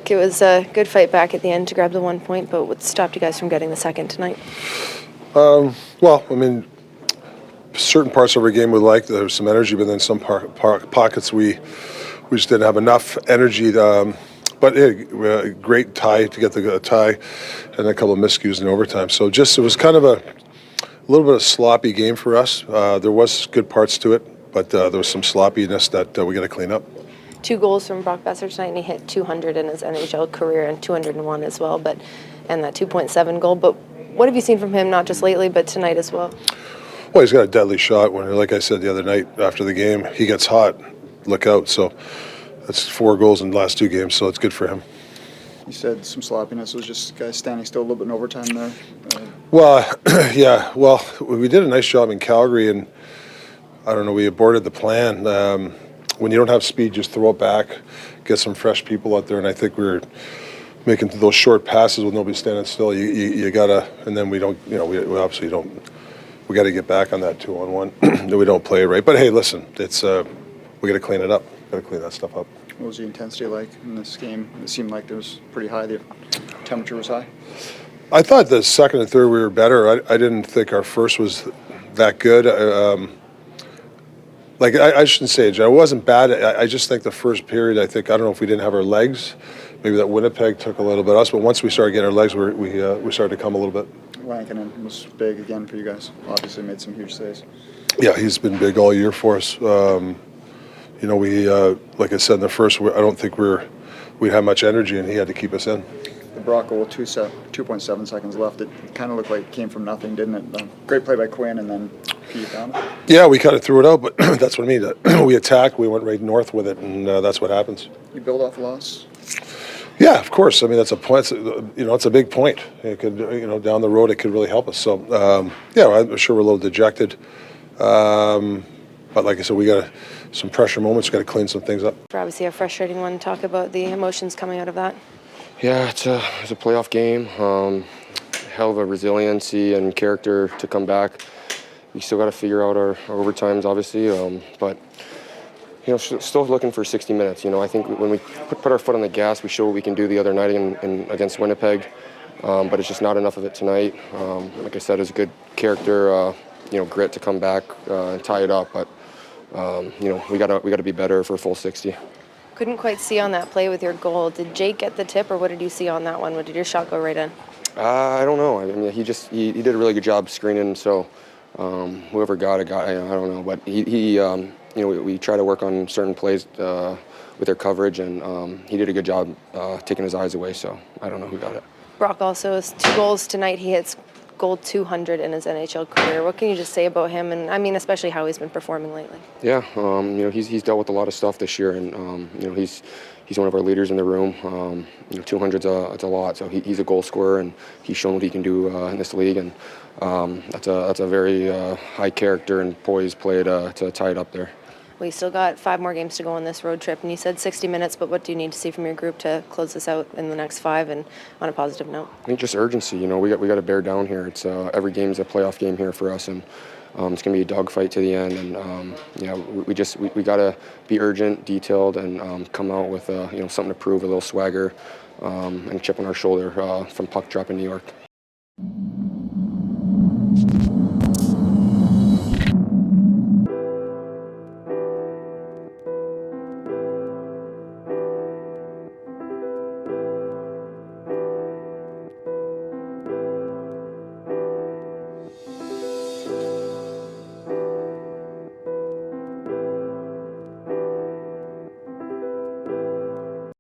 Nick, it was a good fight back at the end to grab the 1 point, but what stopped you guys from getting the second tonight? Well, I mean, certain parts of our game we liked. There was some energy, but then some pockets we just didn't have enough energy. But a great tie to get the tie, and a couple of miscues in overtime. So it was kind of a little bit of sloppy game for us. There was good parts to it, but there was some sloppiness that we got to clean up. 2 goals from Brock Boeser tonight, and he hit 200 in his NHL career and 201 as well, and that 2.7 goal. But what have you seen from him, not just lately, but tonight as well? Well, he's got a deadly shot. Like I said the other night after the game, he gets hot. Look out. So that's 4 goals in the last 2 games, so it's good for him. You said some sloppiness. Was just guys standing still a little bit in overtime there? Well, yeah. Well, we did a nice job in Calgary, and I don't know, we aborted the plan. When you don't have speed, just throw it back, get some fresh people out there, and I think we were making those short passes with nobody standing still. You gotta, and then we don't. We obviously don't. We got to get back on that 2-on-1. We don't play it right. But hey, listen, it's we got to clean it up. Got to clean that stuff up. What was the intensity like in this game? It seemed like it was pretty high. The temperature was high. I thought the second and third we were better. I didn't think our first was that good. I shouldn't say it. It wasn't bad. I just think the first period, I don't know if we didn't have our legs. Maybe that Winnipeg took a little bit of us. But once we started getting our legs, we started to come a little bit. Lankinen was big again for you guys. Obviously made some huge saves. Yeah, he's been big all year for us. We like I said in the first, I don't think we had much energy, and he had to keep us in. The Brock goal, 2.7 seconds left. It kind of looked like it came from nothing, didn't it? Great play by Quinn, and then he found it. Yeah, we kind of threw it out, but that's what I mean. We attacked, we went right north with it, and that's what happens. You build off a loss? Yeah, of course. I mean, that's a point. It's a big point. It could, down the road, it could really help us. So, I'm sure we're a little dejected. But like I said, we got some pressure moments. Got to clean some things up. Obviously, a frustrating one. Talk about the emotions coming out of that. Yeah, it's a playoff game. Hell of a resiliency and character to come back. We still got to figure out our overtimes, obviously, but still looking for 60 minutes. I think when we put our foot on the gas, we show what we can do the other night against Winnipeg, but it's just not enough of it tonight. Like I said, it's a good character, grit to come back and tie it up, but we gotta be better for a full 60. Couldn't quite see on that play with your goal. Did Jake get the tip, or what did you see on that one? What did your shot go right in? I don't know. I mean, he did a really good job screening. So whoever got it, I don't know. But we try to work on certain plays with their coverage, and he did a good job taking his eyes away. So I don't know who got it. Brock also has 2 goals tonight. He hits goal 200 in his NHL career. What can you just say about him, and I mean especially how he's been performing lately? Yeah, he's dealt with a lot of stuff this year, and he's one of our leaders in the room. 200's it's a lot, so he's a goal scorer, and he's shown what he can do in this league, and that's a very high character and poised play to tie it up there. Well, you still got 5 more games to go on this road trip, and you said 60 minutes, but what do you need to see from your group to close this out in the next 5 and on a positive note? I think just urgency. We got to bear down here. It's every game is a playoff game here for us, and it's going to be a dogfight to the end. And we got to be urgent, detailed, and come out with something to prove, a little swagger, and a chip on our shoulder from puck drop in New York.